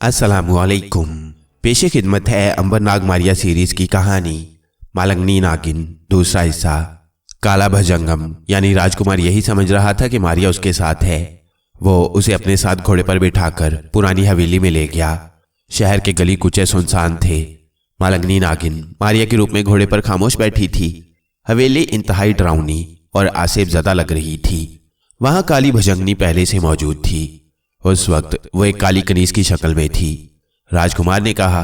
अस्सलामुअलैकुम। पेशे खिदमत है अंबरनाग मारिया सीरीज की कहानी मालंगनी नागिन, दूसरा हिस्सा। काला भजंगम यानी राजकुमार यही समझ रहा था कि मारिया उसके साथ है। वो उसे अपने साथ घोड़े पर बिठाकर पुरानी हवेली में ले गया। शहर के गली कुचे सुनसान थे। मालंगनी नागिन मारिया के रूप में घोड़े पर खामोश बैठी थी। हवेली इंतहाई डरावनी और आसेब ज़दा लग रही थी। वहां काली भजंगनी पहले से मौजूद थी। उस वक्त वो एक काली कनीज की शक्ल में थी। राजकुमार ने कहा,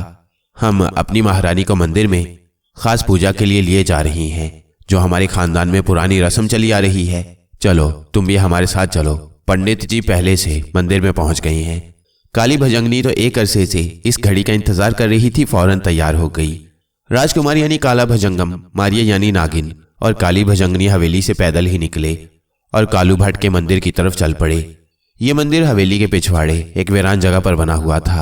हम अपनी महारानी को मंदिर में खास पूजा के लिए जा रही हैं, जो हमारे खानदान में पुरानी रस्म चली आ रही है। चलो तुम भी हमारे साथ चलो। पंडित जी पहले से मंदिर में पहुंच गए हैं। काली भजंगनी तो एक अरसे से इस घड़ी का इंतजार कर रही थी, फौरन तैयार हो गई। राजकुमार यानी काला भजंगम, मारिया यानी नागिन और काली भजंगनी हवेली से पैदल ही निकले और कालू भट्ट के मंदिर की तरफ चल पड़े। ये मंदिर हवेली के पिछवाड़े एक वीरान जगह पर बना हुआ था।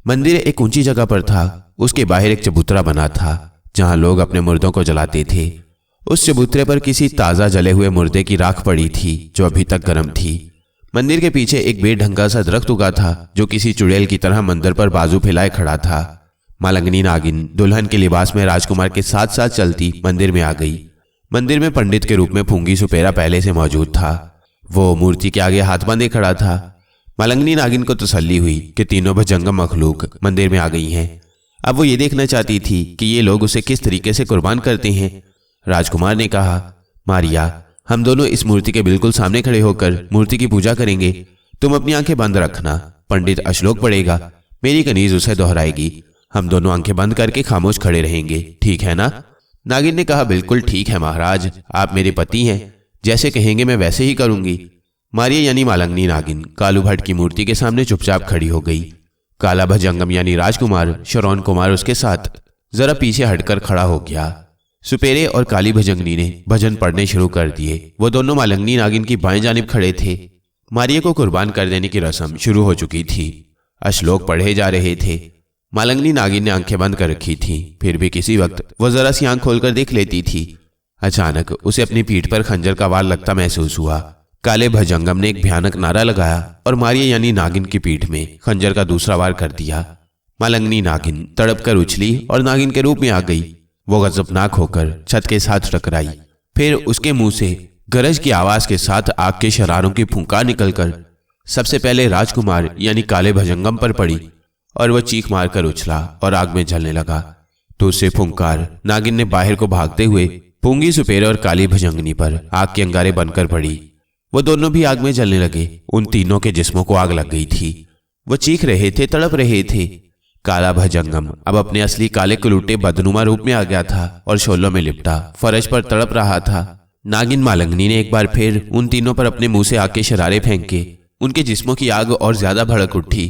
मंदिर एक ऊंची जगह पर था। उसके बाहर एक चबूतरा बना था जहां लोग अपने मुर्दों को जलाते थे। उस चबूतरे पर किसी ताज़ा जले हुए मुर्दे की राख पड़ी थी जो अभी तक गर्म थी। मंदिर के पीछे एक बेढंगा सा दरख्त उगा था जो किसी चुड़ैल की तरह मंदिर पर बाजू फैलाए खड़ा था। मालंगनी नागिन दुल्हन के लिबास में राजकुमार के साथ साथ चलती मंदिर में आ गई। मंदिर में पंडित के रूप में फूंगी सुपेरा पहले से मौजूद था। वो मूर्ति के आगे हाथ बांधे खड़ा था। मालंगनी नागिन को तसल्ली हुई कि तीनों भजंगम मखलूक मंदिर में आ गई हैं। अब वो ये देखना चाहती थी कि ये लोग उसे किस तरीके से कुर्बान करते हैं। राजकुमार ने कहा, मारिया, हम दोनों इस मूर्ति के बिल्कुल सामने खड़े होकर मूर्ति की पूजा करेंगे। तुम अपनी आंखें बंद रखना। पंडित अश्लोक पढ़ेगा, मेरी कनीज उसे दोहराएगी। हम दोनों आंखें बंद करके खामोश खड़े रहेंगे, ठीक है ना? नागिन ने कहा, बिल्कुल ठीक है महाराज, आप मेरे पति हैं, जैसे कहेंगे मैं वैसे ही करूंगी। मारिया यानी मालंगनी नागिन कालू भट्ट की मूर्ति के सामने चुपचाप खड़ी हो गई। काला भजंगम यानी राजकुमार शरौन कुमार उसके साथ जरा पीछे हटकर खड़ा हो गया। सुपेरे और काली भजंगनी ने भजन पढ़ने शुरू कर दिए। वो दोनों मालंगनी नागिन की बाएं जानिब खड़े थे। मारिया को कुर्बान कर देने की रस्म शुरू हो चुकी थी। अश्लोक पढ़े जा रहे थे। मालंगनी नागिन ने आंखें बंद कर रखी थी, फिर भी किसी वक्त वो जरा सी आंख खोलकर देख लेती थी। अचानक उसे अपनी पीठ पर खंजर का वार लगता महसूस हुआ। काले भजंगम ने एक भयानक नारा लगाया और मारिया यानी नागिन की पीठ में खंजर का दूसरा वार कर दिया। मालंगनी नागिन तड़प कर उछली और नागिन के रूप में आ गई। वो गजबनाक होकर छत के साथ टकराई। फिर उसके मुंह से गरज की आवाज के साथ आग के शरारों की फुंकार निकलकर सबसे पहले राजकुमार यानी काले भजंगम पर पड़ी और वह चीख मारकर उछला और आग में जलने लगा। तो उससे फुंकार नागिन ने बाहर को भागते हुए फूंगी सुपेरे और काली भजंगनी पर आग के अंगारे बनकर पड़ी। वो दोनों भी आग में जलने लगे। उन तीनों के जिस्मों को आग लग गई थी। वो चीख रहे थे, तड़प रहे थे। काला भजंगम अब अपने असली काले कुलूटे बदनुमा रूप में आ गया था और शोलों में लिपटा फर्श पर तड़प रहा था। नागिन मालंगनी ने एक बार फिर उन तीनों पर अपने मुंह से आग के शरारे फेंके। उनके जिस्मों की आग और ज्यादा भड़क उठी।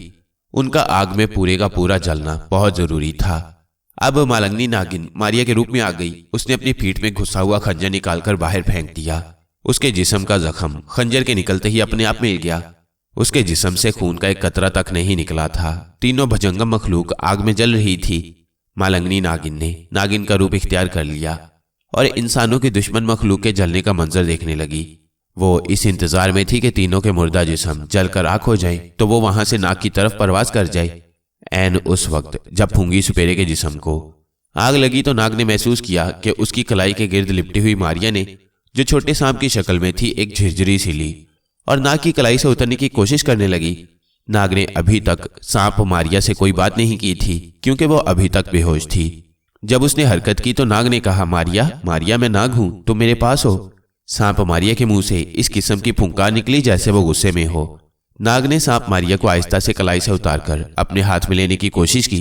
उनका आग में पूरे का पूरा जलना बहुत जरूरी था। अब मालंगनी नागिन मारिया के रूप में आ गई। उसने अपनी पीठ में घुसा हुआ खंजर निकालकर बाहर फेंक दिया। उसके जिस्म का जख्म खंजर के निकलते ही अपने आप मिल गया। उसके जिस्म से खून का एक कतरा तक नहीं निकला था। तीनों भजंगम मखलूक आग में जल रही थी। मालंगनी नागिन ने नागिन का रूप इख्तियार कर लिया और इंसानों के दुश्मन मखलूक के जलने का मंजर देखने लगी। वो इस इंतजार में थी कि तीनों के मुर्दा जिस्म जलकर राख हो जाए तो वो वहां से नाग की तरफ परवाज कर जाए। ऐन उस वक्त जब फूंगी सुपेरे के जिस्म को आग लगी तो नाग ने महसूस किया कि उसकी कलाई के गिर्द लिपटी हुई मारिया ने, जो छोटे सांप की शक्ल में थी, एक झिरझिरी सी ली और नाग की कलाई से उतरने की कोशिश करने लगी। नाग ने अभी तक सांप मारिया से कोई बात नहीं की थी क्योंकि वो अभी तक बेहोश थी। जब उसने हरकत की तो नाग ने कहा, मारिया, मारिया, मैं नाग हूं, तुम मेरे पास हो। सांप मारिया के मुंह से इस किस्म की फुंकार निकली जैसे वो गुस्से में हो। नाग ने सांप मारिया को आहिस्ता से कलाई से उतारकर अपने हाथ में लेने की कोशिश की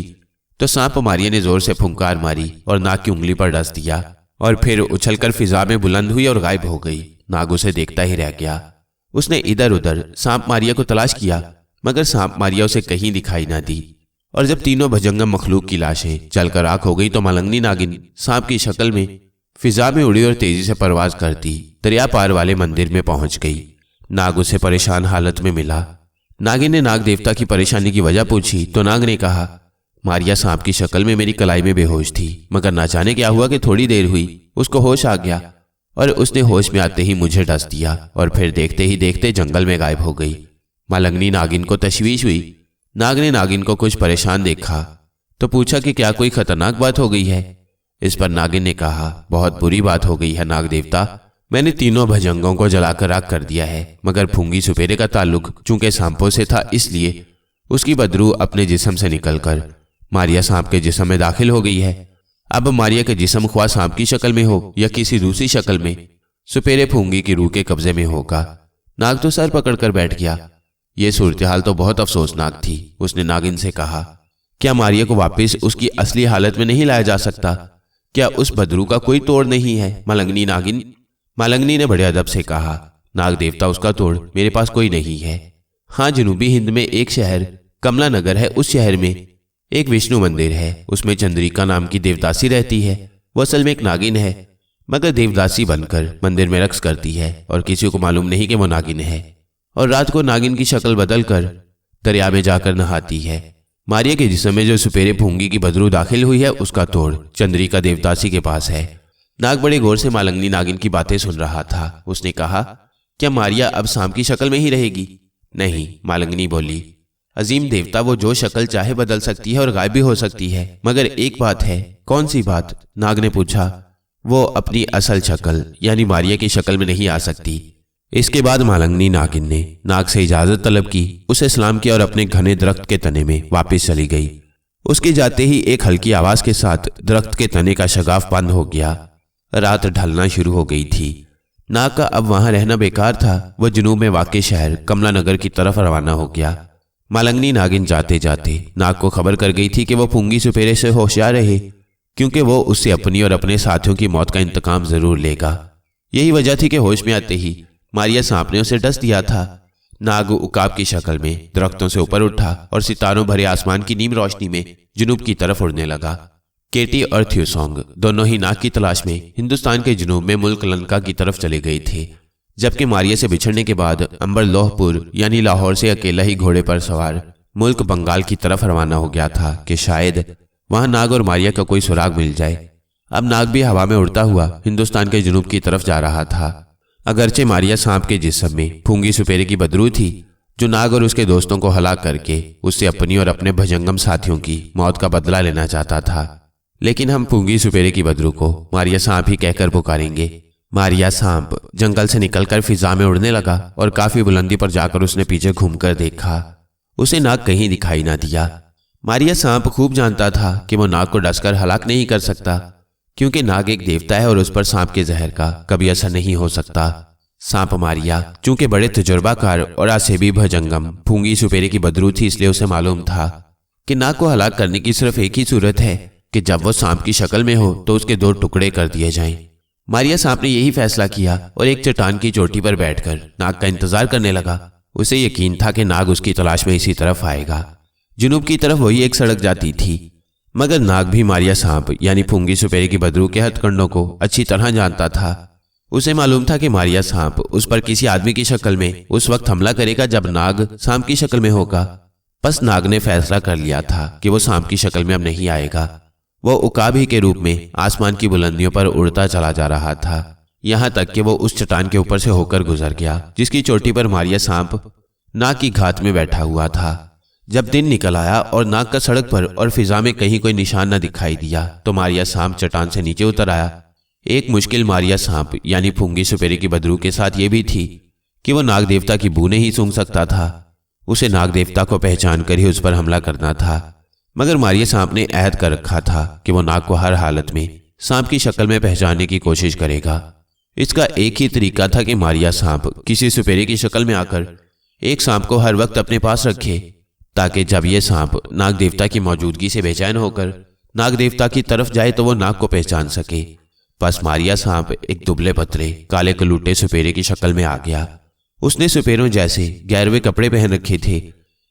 तो सांप मारिया ने जोर से फुंकार मारी और नाग की उंगली पर डस दिया और फिर उछलकर फिजा में बुलंद हुई और गायब हो गई। नाग उसे देखता ही रह गया। उसने इधर उधर सांप मारिया को तलाश किया मगर सांप मारिया उसे कहीं दिखाई ना दी। और जब तीनों भजंगम मखलूक की लाशें जलकर राख हो गई तो मालंगनी नागिन सांप की शक्ल में फिजा में उड़ी और तेजी से परवाज करती दरिया पार वाले मंदिर में पहुंच गई। नाग उसे परेशान हालत में मिला। नागिन ने नाग देवता की परेशानी की वजह पूछी तो नाग ने कहा, मारिया सांप की शक्ल में मेरी कलाई में बेहोश थी, मगर ना जाने क्या हुआ कि थोड़ी देर हुई उसको होश आ गया और उसने होश में आते ही मुझे डस दिया और फिर देखते ही देखते जंगल में गायब हो गई। मालंगनी नागिन को तशवीश हुई नाग ने नागिन को कुछ परेशान देखा तो पूछा कि क्या कोई खतरनाक बात हो गई है। इस पर नागिन ने कहा, बहुत बुरी बात हो गई है नाग देवता। मैंने तीनों भजंगों को जलाकर राख कर दिया है, मगर फूंगी सुपेरे का ताल्लुक चूंकि सांपों से था, इसलिए उसकी बदबू अपने जिस्म से निकलकर मारिया सांप के जिस्म में दाखिल हो गई है। अब मारिया के जिस्म ख्वाह सांप की शक्ल में हो या किसी दूसरी शक्ल में, सुपेरे फूंगी की रूह के कब्जे में होगा। नाग तो सर पकड़कर बैठ गया। यह सूरत हाल तो बहुत अफसोसनाक थी। उसने नागिन से कहा, क्या मारिया को वापस उसकी असली हालत में नहीं लाया जा सकता? क्या उस बदरू का कोई तोड़ नहीं है मलंगनी नागिन? मलंगनी ने बड़े अदब से कहा, नाग देवता, उसका तोड़ मेरे पास कोई नहीं है। हाँ, जनूबी हिंद में एक शहर कमला नगर है। उस शहर में एक विष्णु मंदिर है। उसमें चंद्रिका नाम की देवदासी रहती है। वो असल में एक नागिन है, मगर देवदासी बनकर मंदिर में रक्स करती है और किसी को मालूम नहीं कि वो नागिन है। और रात को नागिन की शक्ल बदलकर दरिया में जाकर नहाती है। मारिया के जिस्म में जो सुपेरे फूंगी की बदरू दाखिल हुई है, उसका तोड़ चंद्रिका देवदासी के पास है। नाग बड़े गौर से मालंगनी नागिन की बातें सुन रहा था। उसने कहा, क्या मारिया अब सांप की शक्ल में ही रहेगी? नहीं, मालंगनी बोली, अजीम देवता, वो जो शक्ल चाहे बदल सकती है और गायब भी हो सकती है, मगर एक बात है। कौन सी बात? नाग ने पूछा। वो अपनी असल शक्ल यानी मारिया की शक्ल में नहीं आ सकती। इसके बाद मालंगनी नागिन ने नाग से इजाजत तलब की, उसे सलाम किया और अपने घने दरख्त के तने में वापस चली गई। उसके जाते ही एक हल्की आवाज के साथ दरख्त के तने का शगाफ बंद हो गया। रात ढलना शुरू हो गई थी। नाग का अब वहां रहना बेकार था। वह जुनूब में वाक़े शहर कमला नगर की तरफ रवाना हो गया। मालंगनी नागिन जाते जाते नाग को खबर कर गई थी कि वह फूंगी सुपेरे से होशियार रहे, क्योंकि वो उससे अपनी और अपने साथियों की मौत का इंतकाम जरूर लेगा। यही वजह थी कि होश में आते ही मारिया सांप ने उसे डस दिया था। नाग उकाब की शक्ल में दरख्तों से ऊपर उठा और सितारों भरे आसमान की नीम रोशनी में जुनूब की तरफ उड़ने लगा। केटी और थ्यूसोंग दोनों ही नाग की तलाश में हिंदुस्तान के जुनूब में मुल्क लंका की तरफ चले गए थे, जबकि मारिया से बिछड़ने के बाद अंबर लोहपुर यानी लाहौर से अकेला ही घोड़े पर सवार मुल्क बंगाल की तरफ रवाना हो गया था कि शायद वहां नाग और मारिया का कोई सुराग मिल जाए। अब नाग भी हवा में उड़ता हुआ हिंदुस्तान के जुनूब की तरफ जा रहा था। अगरचे मारिया सांप के जिस्म में फूंगी सुपेरे की बदरू थी, जो नाग और उसके दोस्तों को हलाक करके उससे अपनी और अपने भजंगम साथियों की मौत का बदला लेना चाहता था। लेकिन हम फूंगी सुपेरे की बदरू को मारिया सांप ही कहकर पुकारेंगे। मारिया सांप जंगल से निकलकर फिजा में उड़ने लगा और काफी बुलंदी पर जाकर उसने पीछे घूमकर देखा। उसे नाग कहीं दिखाई ना दिया। मारिया सांप खूब जानता था कि वो नाग को डसकर हलाक नहीं कर सकता, क्योंकि नाग एक देवता है और उस पर सांप के जहर का कभी असर नहीं हो सकता। सांप मारिया चूंकि बड़े तजुर्बाकार और आसेबी भजंगम फूंगी सुपेरे की बदरू थी, इसलिए उसे मालूम था कि नाग को हलाक करने की सिर्फ एक ही सूरत है कि जब वो सांप की शक्ल में हो तो उसके 2 टुकड़े कर दिए जाएं। मारिया सांप ने यही फैसला किया और एक चट्टान की चोटी पर बैठकर नाग का इंतजार करने लगा। उसे यकीन था कि नाग उसकी तलाश में इसी तरफ आएगा। जुनूब की तरफ वही एक सड़क जाती थी, मगर नाग भी मारिया सांप यानी फूंगी सुपेरे की बदरू के हथकंडों को अच्छी तरह जानता था। उसे मालूम था कि मारिया सांप उस पर किसी आदमी की शक्ल में उस वक्त हमला करेगा जब नाग सांप की शक्ल में होगा। बस नाग ने फैसला कर लिया था कि वो सांप की शक्ल में अब नहीं आएगा। वो उकाब ही के रूप में आसमान की बुलंदियों पर उड़ता चला जा रहा था, यहां तक कि वो उस चट्टान के ऊपर से होकर गुजर गया जिसकी चोटी पर मारिया सांप नाग की घात में बैठा हुआ था। जब दिन निकल आया और नाग का सड़क पर और फिजा में कहीं कोई निशान न दिखाई दिया तो मारिया सांप चट्टान से नीचे उतर आया। एक मुश्किल मारिया सांप यानी फूंगी सुपेरे की बदरू के साथ ये भी थी कि वो नाग देवता की बू नहीं सूंघ सकता था। उसे नाग देवता को पहचान कर ही उस पर हमला करना था, मगर मारिया सांप ने अहद कर रखा था कि वो नाग को हर हालत में सांप की शक्ल में पहचानने की कोशिश करेगा। इसका एक ही तरीका था कि मारिया सांप किसी सुपेरे की शक्ल में आकर एक सांप को हर वक्त अपने पास रखे, ताकि जब यह सांप नाग देवता की मौजूदगी से बेचैन होकर नाग देवता की तरफ जाए तो वो नाग को पहचान सके। बस मारिया सांप एक दुबले पतले काले कलूटे सुपेरे की शक्ल में आ गया। उसने सुपेरों जैसे गैरवे कपड़े पहन रखे थे।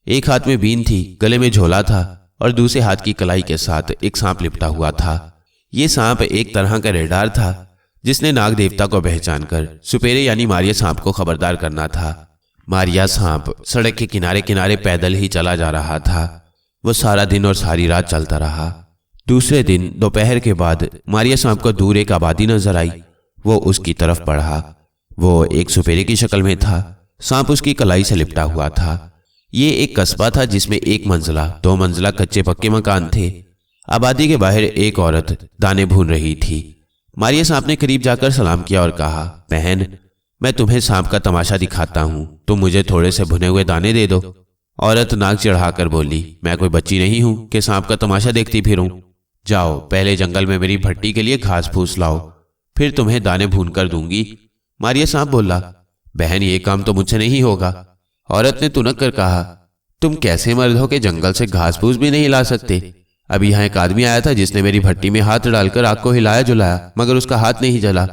एक हाथ में बीन थी, गले में झोला था और दूसरे हाथ की कलाई के साथ एक सांप लिपटा हुआ था। ये सांप एक तरह का रेडार था जिसने नाग देवता को पहचान कर सुपेरे यानी मारिया सांप को खबरदार करना था। मारिया सांप सड़क के किनारे किनारे पैदल ही चला जा रहा था। वो सारा दिन और सारी रात चलता रहा। दूसरे दिन दोपहर के बाद मारिया सांप को दूर एक आबादी नजर आई। वो उसकी तरफ बढ़ा। वो एक सुपेरे की शक्ल में था। सांप उसकी कलाई से लिपटा हुआ था। ये एक कस्बा था जिसमें 1 मंजिला 2 मंजिला कच्चे पक्के मकान थे। आबादी के बाहर एक औरत दाने भून रही थी। मारिया सांप ने करीब जाकर सलाम किया और कहा, बहन, मैं तुम्हें सांप का तमाशा दिखाता हूं, तुम मुझे थोड़े से भुने हुए दाने दे दो। औरत नाक चढ़ाकर बोली, मैं कोई बच्ची नहीं हूं कि सांप का तमाशा देखती फिरूं। जाओ, पहले जंगल में मेरी भट्टी के लिए घास फूस लाओ, फिर तुम्हें दाने भून कर दूंगी। मारिया सांप बोला, बहन, ये काम तो मुझसे नहीं होगा। औरत ने तुनक कर कहा, तुम कैसे मर्द हो कि जंगल से घास फूस भी नहीं ला सकते? अभी यहाँ एक आदमी आया था जिसने मेरी भट्टी में हाथ डालकर आग को हिलाया जुलाया, मगर उसका हाथ नहीं जला।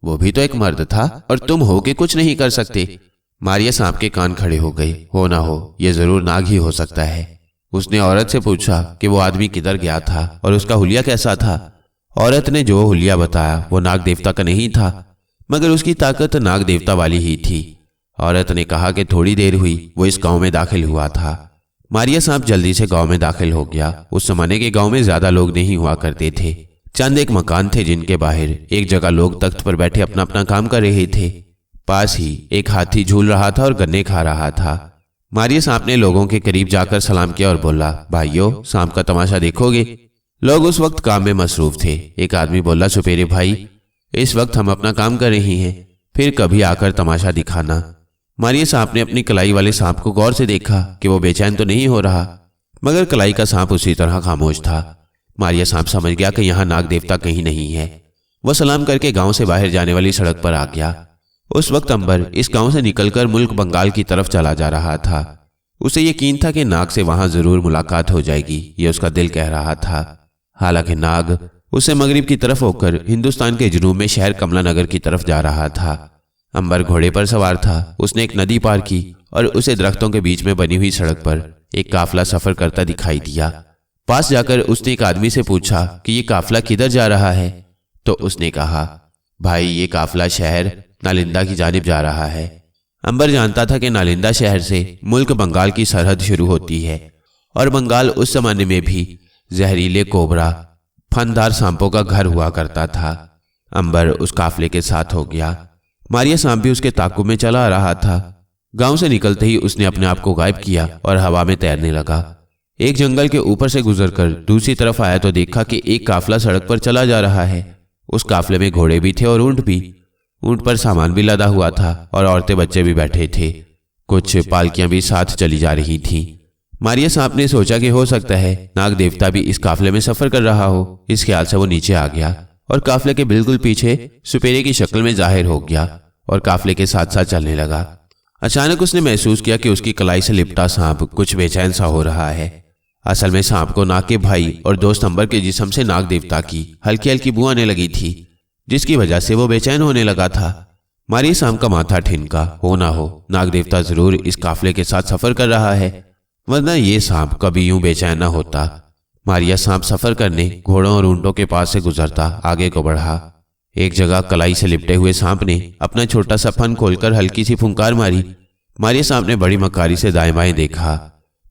वो भी तो एक मर्द था, और तुम हो कि कुछ नहीं कर सकते। मारिया सांप के कान खड़े हो गए। हो ना हो, ये जरूर नाग ही हो सकता है। उसने औरत से पूछा कि वो आदमी किधर गया था और उसका हुलिया कैसा था। औरत ने जो हुलिया बताया वो नाग देवता का नहीं था, मगर उसकी ताकत नाग देवता वाली ही थी। औरत ने कहा कि थोड़ी देर हुई वो इस गांव में दाखिल हुआ था। मारिया सांप जल्दी से गांव में दाखिल हो गया। उस जमाने के गांव में ज्यादा लोग नहीं हुआ करते थे। चंद एक मकान थे जिनके बाहर एक जगह लोग तख्त पर बैठे अपना अपना काम कर रहे थे। पास ही एक हाथी झूल रहा था और गन्ने खा रहा था। मारिया सांप ने लोगों के करीब जाकर सलाम किया और बोला, भाइयों, सांप का तमाशा देखोगे? लोग उस वक्त काम में मसरूफ थे। एक आदमी बोला, सुपेरे भाई, इस वक्त हम अपना काम कर रहे हैं, फिर कभी आकर तमाशा दिखाना। मारिया सांप ने अपनी कलाई वाले सांप को गौर से देखा कि वो बेचैन तो नहीं हो रहा, मगर कलाई का सांप उसी तरह खामोश था। मारिया सांप समझ गया कि यहाँ नाग देवता कहीं नहीं है। वह सलाम करके गांव से बाहर जाने वाली सड़क पर आ गया। उस वक्त अंबर इस गांव से निकलकर मुल्क बंगाल की तरफ चला जा रहा था। उसे यकीन था कि नाग से वहां जरूर मुलाकात हो जाएगी, ये उसका दिल कह रहा था। हालांकि नाग उससे मगरिब की तरफ होकर हिंदुस्तान के जनूब में शहर कमला नगर की तरफ जा रहा था। अंबर घोड़े पर सवार था। उसने एक नदी पार की और उसे दरख्तों के बीच में बनी हुई सड़क पर एक काफला सफर करता दिखाई दिया। पास जाकर उसने एक आदमी से पूछा कि ये काफला किधर जा रहा है? तो उसने कहा, भाई, ये काफला शहर नालिंदा की जानिब जा रहा है। अंबर जानता था कि नालिंदा शहर से मुल्क बंगाल की सरहद शुरू होती है और बंगाल उस जमाने में भी जहरीले कोबरा फनदार सांपों का घर हुआ करता था। अंबर उस काफले के साथ हो गया। मारिया सांप भी उसके ताकुब में चला आ रहा था। गांव से निकलते ही उसने अपने आप को गायब किया और हवा में तैरने लगा। एक जंगल के ऊपर से गुजरकर दूसरी तरफ आया तो देखा कि एक काफला सड़क पर चला जा रहा है। उस काफले में घोड़े भी थे और ऊंट भी। ऊंट पर सामान भी लदा हुआ था और औरतें बच्चे भी बैठे थे। कुछ पालकियां भी साथ चली जा रही थीं। मारिया सांप ने सोचा कि हो सकता है नाग देवता भी इस काफले में सफर कर रहा हो। इस ख्याल से वो नीचे आ गया और काफले के बिल्कुल पीछे सुपेरे की शक्ल में जाहिर हो गया और काफले के साथ साथ चलने लगा। अचानक उसने महसूस किया कि उसकी कलाई से लिपटा सांप कुछ बेचैन सा हो रहा है। असल में सांप को नाग के भाई और दोस्त अंबर के जिस्म से नाग देवता की हल्की हल्की बू आने लगी थी, जिसकी वजह से वो बेचैन होने लगा था। मारिया सांप का माथा ठिनका। हो ना हो, नाग देवता जरूर इस काफले के साथ सफर कर रहा है, वरना ये सांप कभी यूं बेचैन न होता। मारिया सांप सफर करने घोड़ों और ऊंटों के पास से गुजरता आगे को बढ़ा। एक जगह कलाई से लिपटे हुए सांप ने अपना छोटा सा फन खोलकर हल्की सी फुंकार मारी। मारिया सांप ने बड़ी मक्कारी से दाएं बाएं देखा।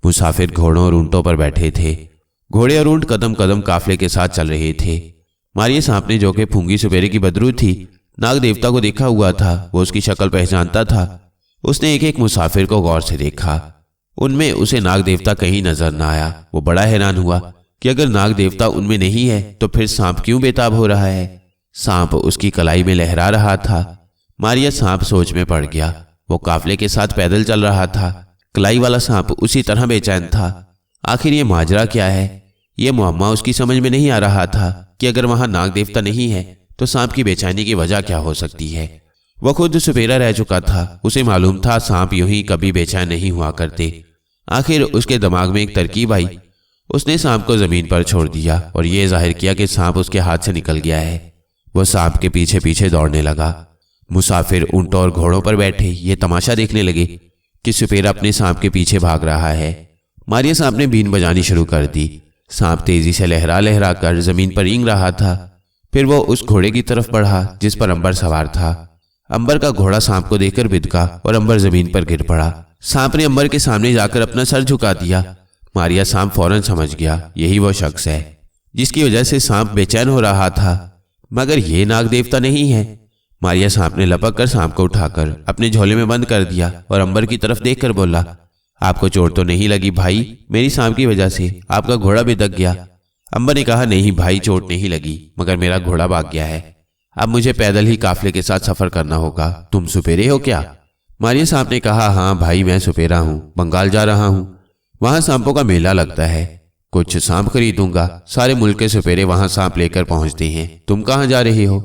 मुसाफिर घोड़ों और ऊंटों पर बैठे थे। घोड़े और ऊंट कदम कदम काफले के साथ चल रहे थे। मारिया सांप ने, जो कि फूंगी सुपेरे की बदरू थी, नाग देवता को देखा हुआ था। वो उसकी शक्ल पहचानता था। उसने एक एक मुसाफिर को गौर से देखा। उनमें उसे नाग देवता कहीं नजर न आया। वो बड़ा हैरान हुआ कि अगर नाग देवता उनमें नहीं है तो फिर सांप क्यों बेताब हो रहा है। सांप उसकी कलाई में लहरा रहा था। मारिया सांप सोच में पड़ गया। वो काफले के साथ पैदल चल रहा था। कलाई वाला सांप उसी तरह बेचैन था। आखिर ये माजरा क्या है? ये मुअम्मा उसकी समझ में नहीं आ रहा था कि अगर वहां नाग देवता नहीं है तो सांप की बेचैनी की वजह क्या हो सकती है। वह खुद सुपेरा रह चुका था। उसे मालूम था सांप यूं ही कभी बेचैन नहीं हुआ करते। आखिर उसके दिमाग में एक तरकीब आई। उसने सांप को जमीन पर छोड़ दिया और यह जाहिर किया कि सांप उसके हाथ से निकल गया है। वह सांप के पीछे पीछे दौड़ने लगा। मुसाफिर ऊंटों और घोड़ों पर बैठे ये तमाशा देखने लगे कि सुपेरा अपने सांप के पीछे भाग रहा है। मारिया सांप ने बीन बजानी शुरू कर दी। सांप तेजी से लहरा लहरा कर जमीन पर रेंग रहा था। फिर वो उस घोड़े की तरफ बढ़ा जिस पर अंबर सवार था। अंबर का घोड़ा सांप को देखकर बिदका और अंबर जमीन पर गिर पड़ा। सांप ने अंबर के सामने जाकर अपना सर झुका दिया। मारिया सांप फौरन समझ गया यही वो शख्स है जिसकी वजह से सांप बेचैन हो रहा था, मगर ये नाग देवता नहीं है। मारिया सांप ने लपक कर सांप को उठाकर अपने झोले में बंद कर दिया और अंबर की तरफ देखकर बोला, आपको चोट तो नहीं लगी भाई? मेरी सांप की वजह से आपका घोड़ा भी दब गया। अंबर ने कहा, नहीं भाई, चोट नहीं लगी, मगर मेरा घोड़ा भाग गया है। अब मुझे पैदल ही काफिले के साथ सफर करना होगा। तुम सुपेरे हो क्या? मारिया सांप ने कहा, हाँ भाई, मैं सुपेरा हूँ, बंगाल जा रहा हूँ। वहां सांपों का मेला लगता है, कुछ सांप खरीदूंगा। सारे मुल्क के सुपेरे वहां सांप लेकर पहुंचते हैं। तुम कहाँ जा रहे हो?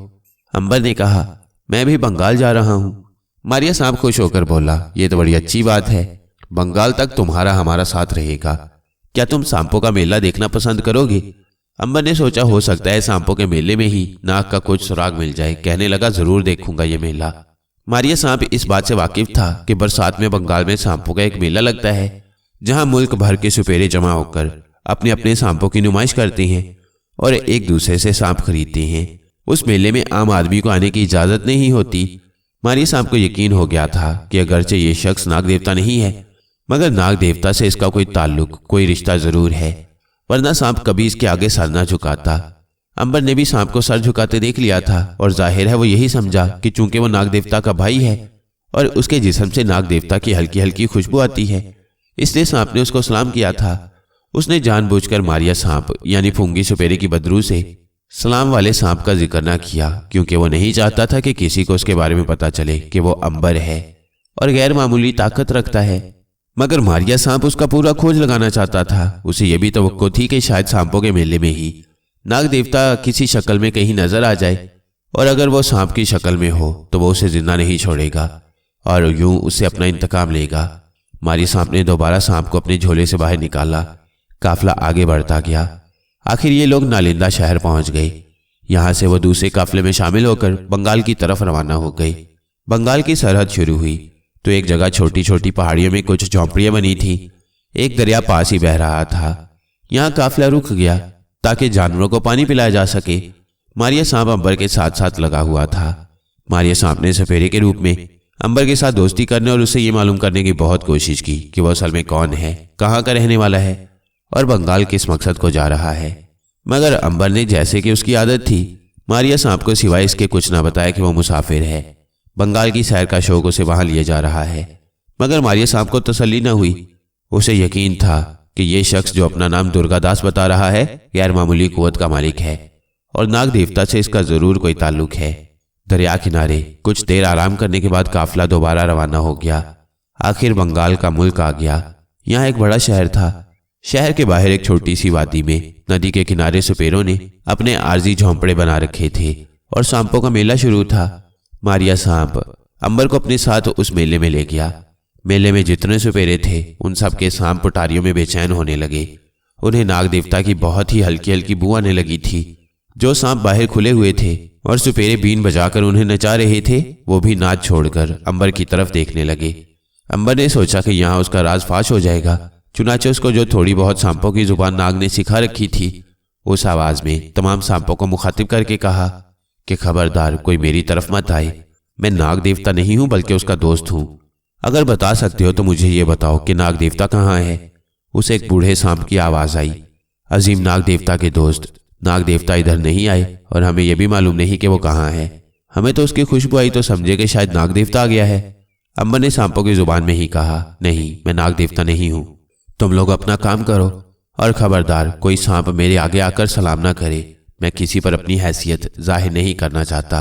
अंबर ने कहा, मैं भी बंगाल जा रहा हूँ। मारिया सांप खुश होकर बोला, ये तो बड़ी अच्छी बात है, बंगाल तक तुम्हारा हमारा साथ रहेगा। क्या तुम सांपों का मेला देखना पसंद करोगे? अंबर ने सोचा, हो सकता है सांपों के मेले में ही नाक का कुछ सुराग मिल जाए। कहने लगा, जरूर देखूंगा ये मेला। मारिया सांप इस बात से वाकिफ था कि बरसात में बंगाल में सांपों का एक मेला लगता है, जहां मुल्क भर के सुपेरे जमा होकर अपने अपने सांपों की नुमाइश करते हैं और एक दूसरे से सांप खरीदते हैं। उस मेले में आम आदमी को आने की इजाजत नहीं होती। मारिया सांप को यकीन हो गया था कि अगरचे ये शख्स नाग देवता नहीं है, मगर नाग देवता से इसका कोई ताल्लुक, कोई रिश्ता जरूर है, वरना सांप कभी इसके आगे सर न झुकाता। अंबर ने भी सांप को सर झुकाते देख लिया था और जाहिर है वो यही समझा कि चूंकि वो नाग देवता का भाई है और उसके जिस्म से नाग देवता की हल्की हल्की खुशबू आती है, इसलिए सांप ने उसको सलाम किया था। उसने जानबूझकर मारिया सांप यानी फूंगी सुपेरे की बदरू से सलाम वाले सांप का जिक्र न किया, क्योंकि वो नहीं चाहता था कि किसी को उसके बारे में पता चले कि वो अंबर है और गैर मामूली ताकत रखता है। मगर मारिया सांप उसका पूरा खोज लगाना चाहता था। उसे यह भी तवक्को थी कि शायद सांपों के मेले में ही नाग देवता किसी शक्ल में कहीं नजर आ जाए, और अगर वो सांप की शक्ल में हो तो वो उसे जिंदा नहीं छोड़ेगा और यूं उससे अपना इंतकाम लेगा। मारिया सांप ने दोबारा सांप को अपने झोले से बाहर निकाला। काफिला आगे बढ़ता गया। आखिर ये लोग नालिंदा शहर पहुंच गए। यहां से वो दूसरे काफिले में शामिल होकर बंगाल की तरफ रवाना हो गए। बंगाल की सरहद शुरू हुई तो एक जगह छोटी छोटी पहाड़ियों में कुछ झोंपड़ियां बनी थी। एक दरिया पास ही बह रहा था। यहाँ काफिला रुक गया ताकि जानवरों को पानी पिलाया जा सके। मारिया सांप अंबर के साथ साथ लगा हुआ था। मारिया सांप ने सपेरे के रूप में अंबर के साथ दोस्ती करने और उससे ये मालूम करने की बहुत कोशिश की कि वह असल में कौन है, कहाँ का रहने वाला है और बंगाल किस मकसद को जा रहा है। मगर अंबर ने, जैसे कि उसकी आदत थी, मारिया सांप को सिवाय इसके कुछ न बताया कि वह मुसाफिर है। बंगाल की सैर का शौक उसे वहां लिए जा रहा है। मगर मारिया सांप को तसल्ली न हुई। उसे यकीन था कि यह शख्स जो अपना नाम दुर्गादास बता रहा है गैर मामूली कुव्वत का मालिक है और नाग देवता से इसका जरूर कोई ताल्लुक है। दरिया किनारे कुछ देर आराम करने के बाद काफिला दोबारा रवाना हो गया। आखिर बंगाल का मुल्क आ गया। यहाँ एक बड़ा शहर था। शहर के बाहर एक छोटी सी वादी में नदी के किनारे सुपेरों ने अपने आरजी झोंपड़े बना रखे थे और सांपों का मेला शुरू था। मारिया सांप अंबर को अपने साथ उस मेले में ले गया। मेले में जितने सुपेरे थे उन सब के सांप पुटारियों में बेचैन होने लगे। उन्हें नाग देवता की बहुत ही हल्की हल्की बू आने लगी थी। जो सांप बाहर खुले हुए थे और सुपेरे बीन बजाकर उन्हें नचा रहे थे, वो भी नाच छोड़कर अंबर की तरफ देखने लगे। अंबर ने सोचा कि यहाँ उसका राज फाश हो जाएगा। चुनाचे उसको जो थोड़ी बहुत सांपों की जुबान नाग ने सिखा रखी थी, उस आवाज में तमाम सांपों को मुखातिब करके कहा कि खबरदार कोई मेरी तरफ मत आए। मैं नाग देवता नहीं हूं बल्कि उसका दोस्त हूं। अगर बता सकते हो तो मुझे ये बताओ कि नाग देवता कहाँ है। उसे एक बूढ़े सांप की आवाज आई। अजीम नाग देवता के दोस्त, नाग देवता इधर नहीं आए और हमें यह भी मालूम नहीं कि वो कहाँ है। हमें तो उसकी खुशबू आई तो समझे कि शायद नाग देवता आ गया है। अंबर ने सांपों की जुबान में ही कहा, नहीं, मैं नाग देवता नहीं हूं। तुम लोग अपना काम करो और खबरदार कोई सांप मेरे आगे आकर सलाम ना करे। मैं किसी पर अपनी हैसियत जाहिर नहीं करना चाहता।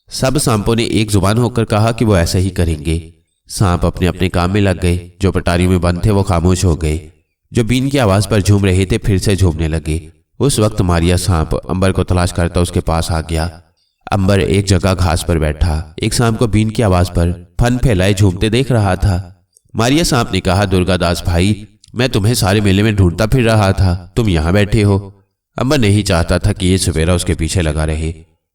सब सांपों ने एक जुबान होकर कहा कि वो ऐसा ही करेंगे। सांप अपने अपने काम में लग गए। जो पटारियों में बंद थे वो खामोश हो गए। जो बीन की आवाज पर झूम रहे थे फिर से झूमने लगे। उस वक्त मारिया सांप अंबर को तलाश करता उसके पास आ गया। अंबर एक जगह घास पर बैठा एक सांप को बीन की आवाज पर फन फैलाए झूमते देख रहा था। मारिया सांप ने कहा, दुर्गादास भाई, मैं तुम्हें सारे मेले में ढूंढता फिर रहा था, तुम यहाँ बैठे हो। अंबर नहीं चाहता था कि ये सवेरा उसके पीछे लगा रहे।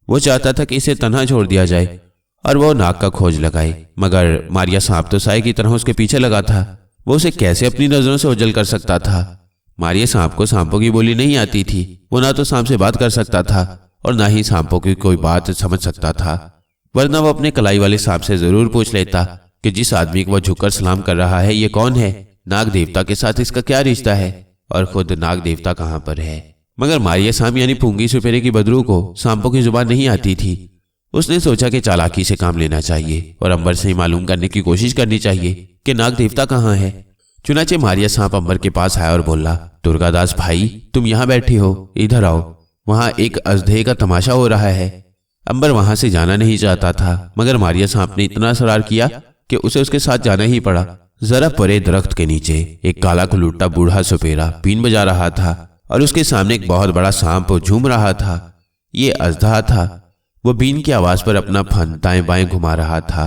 वो चाहता था कि इसे तन्हा छोड़ दिया जाए और वो नाग का खोज लगाए। मगर मारिया सांप तो साए की तरह उसके पीछे लगा था। वो उसे कैसे अपनी नजरों से ओझल कर सकता था। मारिया सांप को सांपों की बोली नहीं आती थी। वो ना तो सांप से बात कर सकता था और ना ही सांपों की कोई बात समझ सकता था, वरना वो अपने कलाई वाले सांप से जरूर पूछ लेता कि जिस आदमी को वह झुककर सलाम कर रहा है ये कौन है, नाग देवता के साथ इसका क्या रिश्ता है और खुद नाग देवता कहाँ पर है। मगर मारिया सांप यानी फूंगी सुपेरे की बदरू को सांपों की जुबान नहीं आती थी। उसने सोचा कि चालाकी से काम लेना चाहिए और अंबर से ही मालूम करने की कोशिश करनी चाहिए कि नाग देवता कहाँ है। चुनाचे मारिया सांप अंबर के पास आया और बोला, दुर्गादास भाई, तुम यहाँ बैठे हो, इधर आओ, वहां एक अजदहे का तमाशा हो रहा है। अंबर वहां से जाना नहीं चाहता था, मगर मारिया सांप ने इतना असरार किया कि उसे उसके साथ जाना ही पड़ा। जरा परे दरख्त के नीचे एक काला कुलूटा बूढ़ा सुपेरा बीन बजा रहा था और उसके सामने एक बहुत बड़ा सांप झूम रहा था। ये अजदहा था। वो बीन की आवाज पर अपना फन दाएं बाएं घुमा रहा था।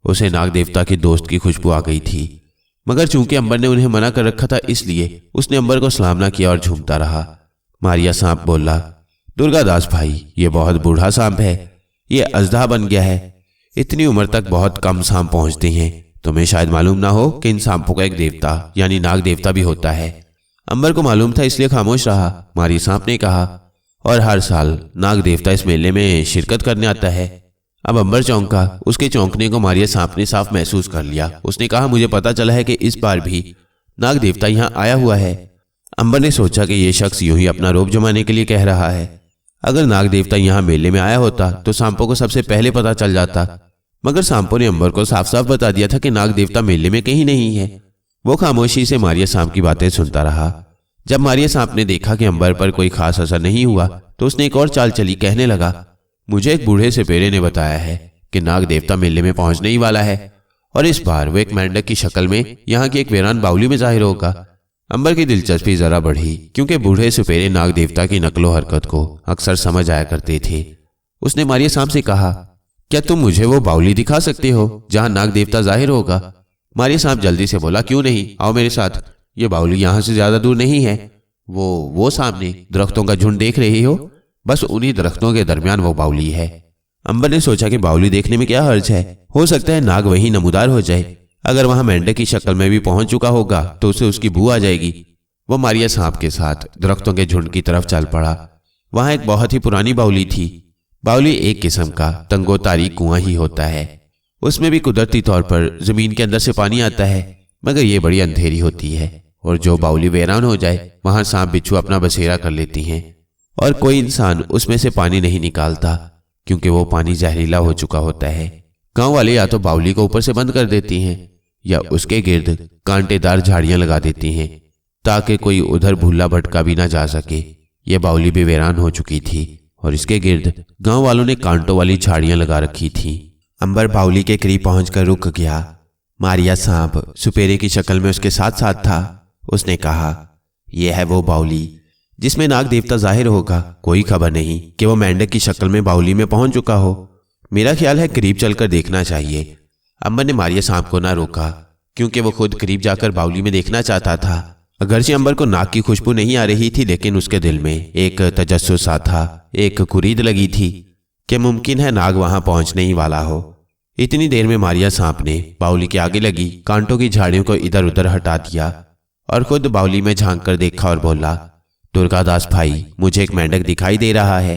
उसे नाग देवता के दोस्त की खुशबू आ गई थी, मगर चूंकि अंबर ने उन्हें मना कर रखा था, इसलिए उसने अंबर को सलाम ना किया और झूमता रहा। मारिया सांप बोला, दुर्गादास भाई, ये बहुत बूढ़ा सांप है, ये अजदहा बन गया है। इतनी उम्र तक बहुत कम सांप पहुंचते हैं। तुम्हें शायद मालूम ना हो कि इन सांपों का एक देवता यानी नाग देवता भी होता है। अंबर को मालूम था, इसलिए खामोश रहा। मारिया सांप ने कहा, और हर साल नाग देवता इस मेले में शिरकत करने आता है। अब अंबर चौंका। उसके चौंकने को मारिया सांप ने साफ महसूस कर लिया। उसने कहा, मुझे पता चला है कि इस बार भी नाग देवता यहाँ आया हुआ है। अंबर ने सोचा कि यह शख्स यूं ही अपना रोब जमाने के लिए कह रहा है। अगर नाग देवता यहाँ मेले में आया होता तो सांपों को सबसे पहले पता चल जाता, मगर सांपों ने अंबर को साफ साफ बता दिया था कि नाग देवता मेले में कहीं नहीं है। वो खामोशी से मारिया सांप की बातें सुनता रहा। जब मारिया सांप ने देखा कि अंबर पर कोई खास असर नहीं हुआ तो उसने एक और चाल चली। कहने लगा, मुझे एक बूढ़े सुपेरे ने बताया है कि नाग देवता मेले में पहुंचने ही वाला है और इस बार वो एक मेंढक की शक्ल में यहाँ की एक वीरान बावली में जाहिर होगा। अंबर की दिलचस्पी जरा बढ़ी, क्योंकि बूढ़े सुपेरे नाग देवता की नकलो हरकत को अक्सर समझ आया करते थे। उसने मारिया सांप से कहा, क्या तुम मुझे वो बावली दिखा सकते हो जहां नाग देवता जाहिर होगा? मारिया सांप जल्दी से बोला, क्यों नहीं, आओ मेरे साथ। ये बावली यहां से ज्यादा दूर नहीं है। वो सामने दरख्तों का झुंड देख रही हो, बस उन्हीं दरख्तों के दरमियान वो बावली है। अंबर ने सोचा कि बावली देखने में क्या हर्ज है, हो सकता है नाग वही नमूदार हो जाए। अगर वहां मेंढक की शक्ल में भी पहुंच चुका होगा तो उसे उसकी बू आ जाएगी। वो मारिया सांप के साथ दरख्तों के झुंड की तरफ चल पड़ा। वहां एक बहुत ही पुरानी बावली थी। बावली एक किस्म का तंगो तारीख कुआं ही होता है। उसमें भी कुदरती तौर पर जमीन के अंदर से पानी आता है, मगर ये बड़ी अंधेरी होती है और जो बावली वीरान हो जाए वहां सांप बिच्छू अपना बसेरा कर लेती हैं और कोई इंसान उसमें से पानी नहीं निकालता, क्योंकि वो पानी जहरीला हो चुका होता है। गांव वाले या तो बावली को ऊपर से बंद कर देती हैं या उसके गिर्द कांटेदार झाड़ियां लगा देती हैं ताकि कोई उधर भूला भटका भी ना जा सके। यह बावली भी वीरान हो चुकी थी और इसके गिर्द गांव वालों ने कांटों वाली झाड़ियां लगा रखी थी। अंबर बावली के करीब पहुंचकर रुक गया। मारिया सांप सुपेरे की शक्ल में उसके साथ साथ था। उसने कहा, यह है वो बावली जिसमें नाग देवता जाहिर होगा। कोई खबर नहीं कि वो मेंढक की शक्ल में बावली में पहुंच चुका हो। मेरा ख्याल है करीब चलकर देखना चाहिए। अंबर ने मारिया सांप को ना रोका, क्योंकि वो खुद करीब जाकर बावली में देखना चाहता था। अगरचे अंबर को नाग की खुशबू नहीं आ रही थी, लेकिन उसके दिल में एक तजस्सुस सा था, एक कुरीद लगी थी कि मुमकिन है नाग वहां पहुंचने ही वाला हो। इतनी देर में मारिया सांप ने बावली के आगे लगी कांटों की झाड़ियों को इधर उधर हटा दिया और खुद बावली में झांक कर देखा और बोला, दुर्गादास भाई, मुझे एक मेंढक दिखाई दे रहा है।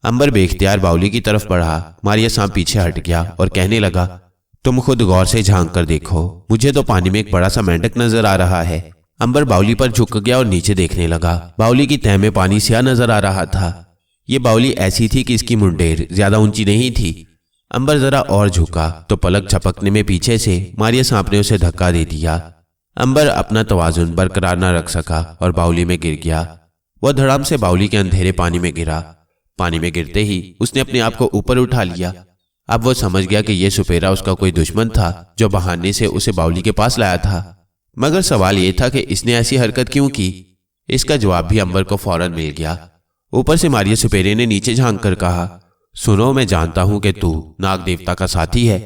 अंबर बेख्तियार बावली की तरफ बढ़ा। मारिया सांप पीछे हट गया और कहने लगा, तुम खुद गौर से झांक कर देखो, मुझे तो पानी में एक बड़ा सा मेंढक नजर आ रहा है। अंबर बावली पर झुक गया और नीचे देखने लगा। बावली की तह में पानी स्याह नजर आ रहा था। ये बावली ऐसी थी कि इसकी मुंडेर ज्यादा ऊंची नहीं थी। अंबर जरा और झुका तो पलक झपकने में पीछे से मारिया सांप ने उसे धक्का दे दिया। अंबर अपना तवाजुन बरकरार न रख सका और बावली में गिर गया। वह धड़ाम से बावली के अंधेरे पानी में गिरा। पानी में गिरते ही उसने अपने आप को ऊपर उठा लिया। अब वो समझ गया कि यह सुपेरा उसका कोई दुश्मन था जो बहाने से उसे बावली के पास लाया था। मगर सवाल यह था कि इसने ऐसी हरकत क्यों की। इसका जवाब भी अंबर को फौरन मिल गया। ऊपर से मारिया सुपेरे ने नीचे झांक कर कहा, सुनो, मैं जानता हूं कि तू नाग देवता का साथी है।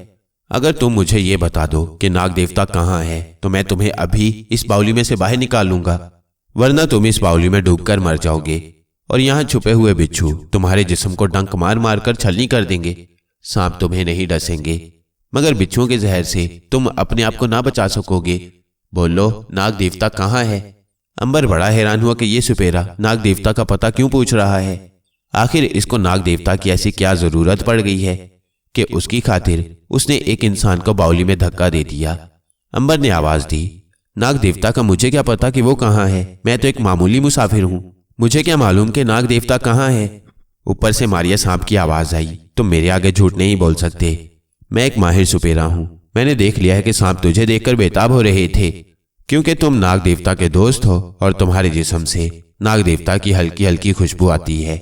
अगर तुम मुझे ये बता दो कि नाग देवता कहाँ है तो मैं तुम्हें अभी इस बावली में से बाहर निकाल लूंगा, वरना तुम इस बावली में डूबकर मर जाओगे और यहाँ छुपे हुए बिच्छू तुम्हारे जिस्म को डंक मार मार कर छलनी कर देंगे। सांप तुम्हें नहीं डसेंगे, मगर बिच्छुओं के जहर से तुम अपने आप को ना बचा सकोगे। बोलो, नाग देवता कहाँ है? अंबर बड़ा हैरान हुआ कि ये सुपेरा नाग देवता का पता क्यों पूछ रहा है। आखिर इसको नाग देवता की ऐसी क्या जरूरत पड़ गई है कि उसकी खातिर उसने एक इंसान को बावली में धक्का दे दिया। अंबर ने आवाज दी, नाग देवता का मुझे क्या पता कि वो कहाँ है? मैं तो एक मामूली मुसाफिर हूं, मुझे क्या मालूम कि नाग देवता कहाँ है? ऊपर से मारिया सांप की आवाज आई, तुम मेरे आगे झूठ नहीं बोल सकते, मैं एक माहिर सुपेरा हूं। मैंने देख लिया है कि सांप तुझे देखकर बेताब हो रहे थे। क्योंकि तुम नाग देवता के दोस्त हो और तुम्हारे जिस्म से नाग देवता की हल्की हल्की खुशबू आती है।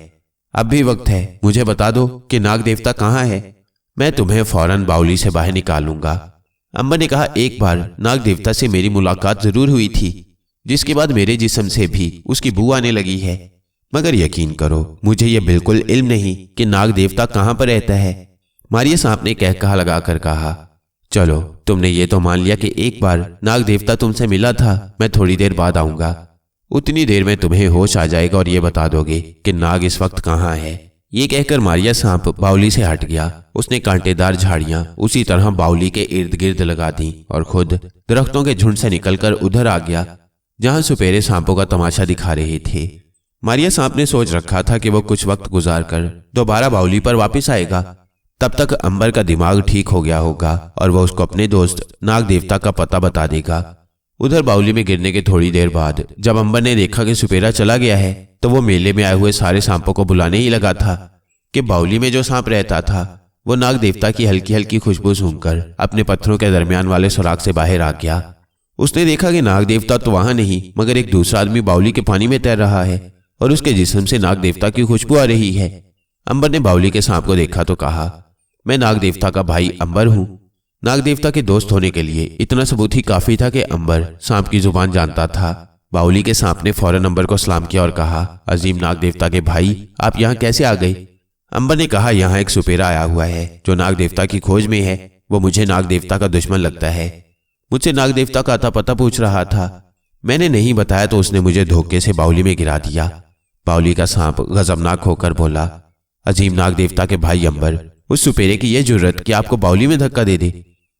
अब भी वक्त है, मुझे बता दो कि नाग देवता कहाँ है, मैं तुम्हें फौरन बावली से बाहर निकालूंगा। अंबर ने कहा, एक बार नाग देवता से मेरी मुलाकात जरूर हुई थी, जिसके बाद मेरे जिस्म से भी उसकी बू आने लगी है, मगर यकीन करो मुझे यह बिल्कुल इल्म नहीं कि नाग देवता कहाँ पर रहता है। मारिया सांप ने कहा लगाकर कहा, चलो तुमने ये तो मान लिया कि एक बार नाग देवता तुमसे मिला था, मैं थोड़ी देर बाद आऊंगा, उतनी देर में तुम्हें होश आ जाएगा और ये बता दोगे कि नाग इस वक्त कहाँ है। ये कहकर मारिया सांप बावली से हट गया। उसने कांटेदार झाड़ियां उसी तरह बावली के इर्द गिर्द लगा दी और खुद दरख्तों के झुंड से निकलकर उधर आ गया जहां सुपेरे सांपों का तमाशा दिखा रहे थे। मारिया सांप ने सोच रखा था कि वो कुछ वक्त गुजार कर दोबारा बावली पर वापस आएगा, तब तक अंबर का दिमाग ठीक हो गया होगा और वह उसको अपने दोस्त नाग देवता का पता बता देगा। उधर बावली में गिरने के थोड़ी देर बाद जब अंबर ने देखा कि सुपेरा चला गया है तो वो मेले में आए हुए सारे सांपों को बुलाने ही लगा था कि बावली में जो सांप रहता था वो नाग देवता की हल्की हल्की खुशबू सूंघकर अपने पत्थरों के दरमियान वाले सुराख से बाहर आ गया। उसने देखा कि नाग देवता तो वहां नहीं मगर एक दूसरा आदमी बावली के पानी में तैर रहा है और उसके जिस्म से नाग देवता की खुशबू आ रही है। अंबर ने बावली के सांप को देखा तो कहा, मैं नाग देवता का भाई अंबर हूं। नाग देवता के दोस्त होने के लिए इतना सबूत ही काफी था कि अंबर सांप की जुबान जानता था। बावली के सांप ने फौरन अंबर को सलाम किया और कहा, अजीम नाग देवता के भाई, आप यहाँ कैसे आ गए? अंबर ने कहा, यहाँ एक सुपेरा आया हुआ है जो नाग देवता की खोज में है। वो मुझे नाग देवता का दुश्मन लगता है, मुझसे नाग देवता का अता पता पूछ रहा था। मैंने नहीं बताया तो उसने मुझे धोखे से बावली में गिरा दिया। बावली का सांप गजबनाक होकर बोला, अजीम नाग देवता के भाई अंबर, उस सुपेरे की यह जुर्रत कि आपको बावली में धक्का दे दे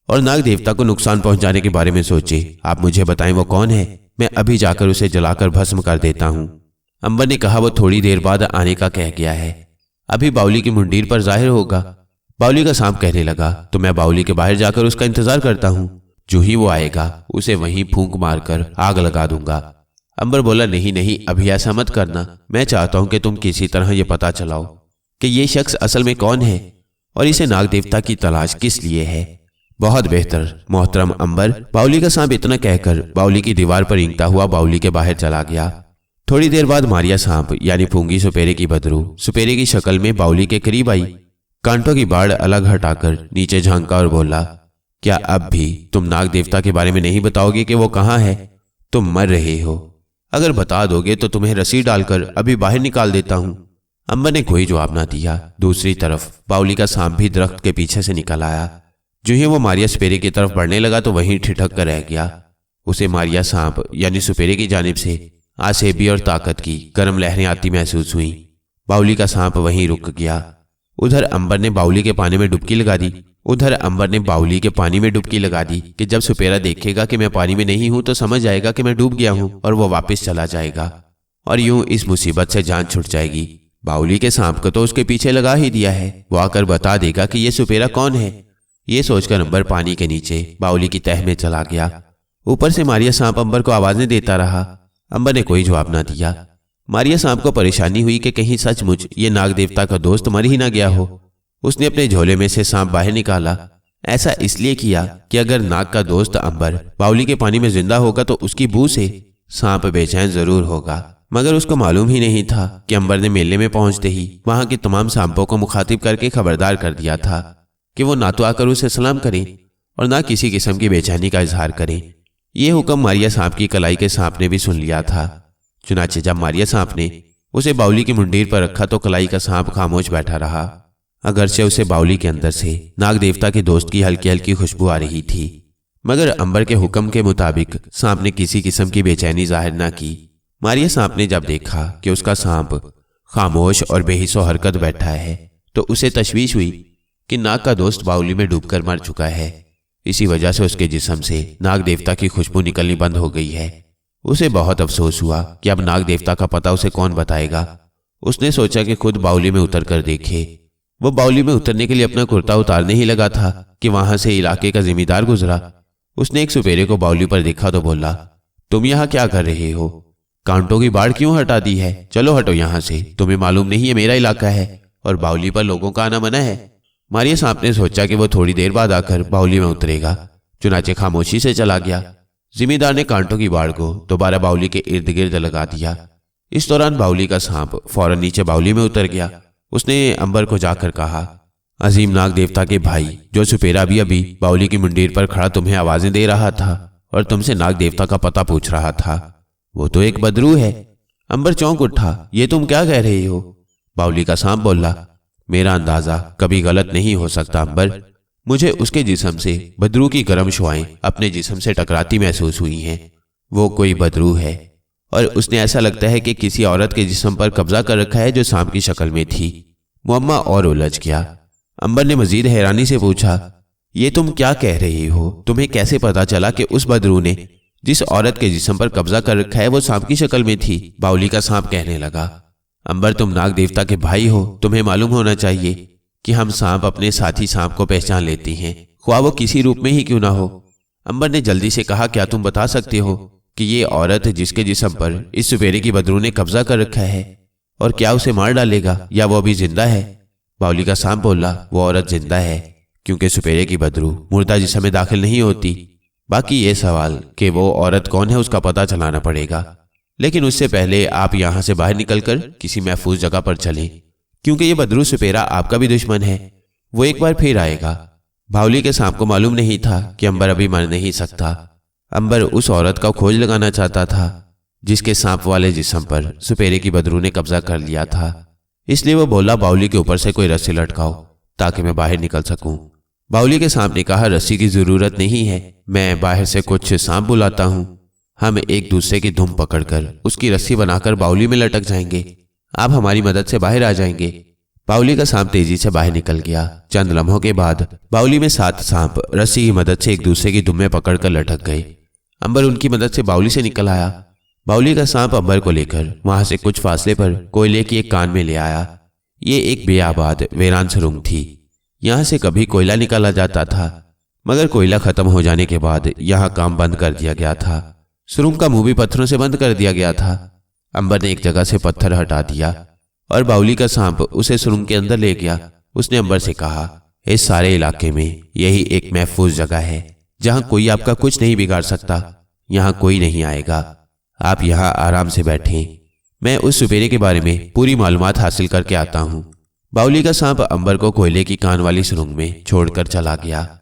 और नाग देवता को नुकसान पहुंचाने के बारे में सोचे। आप मुझे बताएं वो कौन है, मैं अभी जाकर उसे जलाकर भस्म कर देता हूं। अंबर ने कहा, वो थोड़ी देर बाद आने का कह गया है, अभी बावली की मुंडीर पर जाहिर होगा। बावली का सांप कहने लगा, तो मैं बावली के बाहर जाकर उसका इंतजार करता हूं, जो ही वो आएगा उसे वहीं फूंक मारकर आग लगा दूंगा। अंबर बोला, नहीं नहीं, अभी ऐसा मत करना, मैं चाहता हूं कि तुम किसी तरह यह पता चलाओ कि ये शख्स असल में कौन है और इसे नाग देवता की तलाश किस लिए है। बहुत बेहतर मोहतरम अंबर। बावली का सांप इतना कहकर बावली की दीवार पर इंगता हुआ बावली के बाहर चला गया। थोड़ी देर बाद मारिया सांप यानी फूंगी सुपेरे की बदरू सुपेरे की शक्ल में बावली के करीब आई। कांटों की बाड़ अलग हटाकर नीचे झांका और बोला, क्या अब भी तुम नाग देवता के बारे में नहीं बताओगे कि वो कहाँ है? तुम मर रहे हो, अगर बता दोगे तो तुम्हें रस्सी डालकर अभी बाहर निकाल देता हूं। अंबर ने कोई जवाब ना दिया। दूसरी तरफ बावली का सांप भी दरख्त के पीछे से निकल आया। जो ही वो मारिया सुपेरे की तरफ बढ़ने लगा तो वहीं ठिठक कर रह गया। उसे मारिया सांप यानी सुपेरे की जानिब से आसेबी और ताकत की गर्म लहरें आती महसूस हुई। बावली का सांप वहीं रुक गया। उधर अंबर ने बावली के पानी में डुबकी लगा दी कि जब सुपेरा देखेगा कि मैं पानी में नहीं हूं तो समझ जाएगा कि मैं डूब गया हूं और वो वापस चला जाएगा और यूं इस मुसीबत से जान छुट जाएगी। बावली के सांप को तो उसके पीछे लगा ही दिया है, वो आकर बता देगा कि ये सुपेरा कौन है। ये सोचकर अंबर पानी के नीचे बावली की तह में चला गया। ऊपर से मारिया सांप अंबर को आवाजें देता रहा। अंबर ने कोई जवाब ना दिया। मारिया सांप को परेशानी हुई कि कहीं सचमुच ये नाग देवता का दोस्त मर ही ना गया हो। उसने अपने झोले में से सांप बाहर निकाला। ऐसा इसलिए किया कि अगर नाग का दोस्त अंबर बावली के पानी में जिंदा होगा तो उसकी बू से सांप बेचैन जरूर होगा। मगर उसको मालूम ही नहीं था कि अंबर ने मेले में पहुंचते ही वहां के तमाम सांपों को मुखातिब करके खबरदार कर दिया था कि वो ना तो आकर उसे सलाम करें और ना किसी किस्म की बेचैनी का इजहार करें। यह हुक्म मारिया सांप की कलाई के सांप ने भी सुन लिया था। चुनाचे जब मारिया सांप ने उसे बावली की मुंडीर पर रखा तो कलाई का सांप खामोश बैठा रहा। अगरचे उसे बावली के अंदर से नाग देवता के दोस्त की हल्की हल्की खुशबू आ रही थी, मगर अंबर के हुक्म के मुताबिक सांप ने किसी किस्म की बेचैनी जाहिर न की। मारिया सांप ने जब देखा कि उसका सांप खामोश और बेहिस्सो हरकत बैठा है तो उसे तशवीश हुई कि नाग का दोस्त बावली में डूबकर मर चुका है। इसी वजह से उसके जिस्म से नाग देवता की खुशबू निकलनी बंद हो गई है। उसे बहुत अफसोस हुआ कि अब नाग देवता का पता उसे कौन बताएगा। उसने सोचा कि खुद बावली में उतर कर देखे। वो बावली में उतरने के लिए अपना कुर्ता उतारने ही लगा था कि वहां से इलाके का जिम्मेदार गुजरा। उसने एक सुपेरे को बावली पर देखा तो बोला, तुम यहाँ क्या कर रहे हो? कांटों की बाढ़ क्यों हटा दी है? चलो हटो यहाँ से, तुम्हें मालूम नहीं है मेरा इलाका है और बावली पर लोगों का आना मना है। मारिया सांप ने सोचा कि वो थोड़ी देर बाद आकर बावली में उतरेगा, चुनाचे खामोशी से चला गया। जिम्मेदार ने कांटों की बाड़ को दोबारा बावली के इर्द गिर्द लगा दिया। इस दौरान बावली का सांप फौरन नीचे बावली में उतर गया। उसने अंबर को जाकर कहा, अजीम नाग देवता के भाई, जो सुपेरा भी अभी बावली की मुंडेर पर खड़ा तुम्हें आवाजें दे रहा था और तुमसे नाग देवता का पता पूछ रहा था, वो तो एक बदरू है। अंबर चौंक उठा, ये तुम क्या कह रहे हो? बावली का सांप बोला, मेरा अंदाजा कभी गलत नहीं हो सकता अंबर। मुझे उसके जिस्म से बदरू की गर्म शुआएं अपने जिस्म से टकराती महसूस हुई हैं। वो कोई बदरू है और उसने ऐसा लगता है कि किसी औरत के जिस्म पर कब्जा कर रखा है जो सांप की शक्ल में थी। मुअम्मा और उलझ गया। अंबर ने मजीद हैरानी से पूछा, ये तुम क्या कह रही हो? तुम्हें कैसे पता चला कि उस बदरू ने जिस औरत के जिस्म पर कब्जा कर रखा है वो सांप की शक्ल में थी? बावली का सांप कहने लगा, अंबर तुम नाग देवता के भाई हो, तुम्हें मालूम होना चाहिए कि हम सांप अपने साथी सांप को पहचान लेती हैं, ख्वाह वो किसी रूप में ही क्यों ना हो। अंबर ने जल्दी से कहा, क्या तुम बता सकते हो कि ये औरत जिसके जिस्म पर इस सुपेरे की बदरू ने कब्जा कर रखा है और क्या उसे मार डालेगा या वो अभी जिंदा है? बावली का सांप बोला, वो औरत जिंदा है क्योंकि सुपेरे की बदरू मुर्दा जिस्म में दाखिल नहीं होती। बाकी ये सवाल कि वो औरत कौन है उसका पता चलाना पड़ेगा, लेकिन उससे पहले आप यहां से बाहर निकलकर किसी महफूज जगह पर चलें, क्योंकि ये बदरू सुपेरा आपका भी दुश्मन है, वो एक बार फिर आएगा। बावली के सांप को मालूम नहीं था कि अंबर अभी मर नहीं सकता। अंबर उस औरत का खोज लगाना चाहता था जिसके सांप वाले जिस्म पर सुपेरे की बदरू ने कब्जा कर लिया था। इसलिए वो बोला, बावली के ऊपर से कोई रस्सी लटकाओ ताकि मैं बाहर निकल सकूं। बावली के सांप ने कहा, रस्सी की जरूरत नहीं है, मैं बाहर से कुछ सांप बुलाता हूं, हम एक दूसरे की धुम पकड़कर उसकी रस्सी बनाकर बावली में लटक जाएंगे, आप हमारी मदद से बाहर आ जाएंगे। बावली का सांप तेजी से बाहर निकल गया। चंद लम्हों के बाद बावली में 7 सांप रस्सी की मदद से एक दूसरे की धुम में पकड़कर लटक गए। अंबर उनकी मदद से बावली से निकल आया। बावली का सांप अंबर को लेकर वहां से कुछ फासले पर कोयले की एक कान में ले आया। ये एक बेआबाद वीरान सुरंग थी। यहां से कभी कोयला निकाला जाता था, मगर कोयला खत्म हो जाने के बाद यहां काम बंद कर दिया गया था। सुरंग का मुंह भी पत्थरों से बंद कर दिया गया था। अंबर ने एक जगह से पत्थर हटा दिया और बावली का सांप उसे सुरंग के अंदर ले गया। उसने अंबर से कहा, इस सारे इलाके में यही एक महफूज जगह है जहां कोई आपका कुछ नहीं बिगाड़ सकता, यहां कोई नहीं आएगा, आप यहां आराम से बैठें, मैं उस सुपेरे के बारे में पूरी मालूमात हासिल करके आता हूं। बावली का सांप अंबर को कोयले की कान वाली सुरंग में छोड़कर चला गया।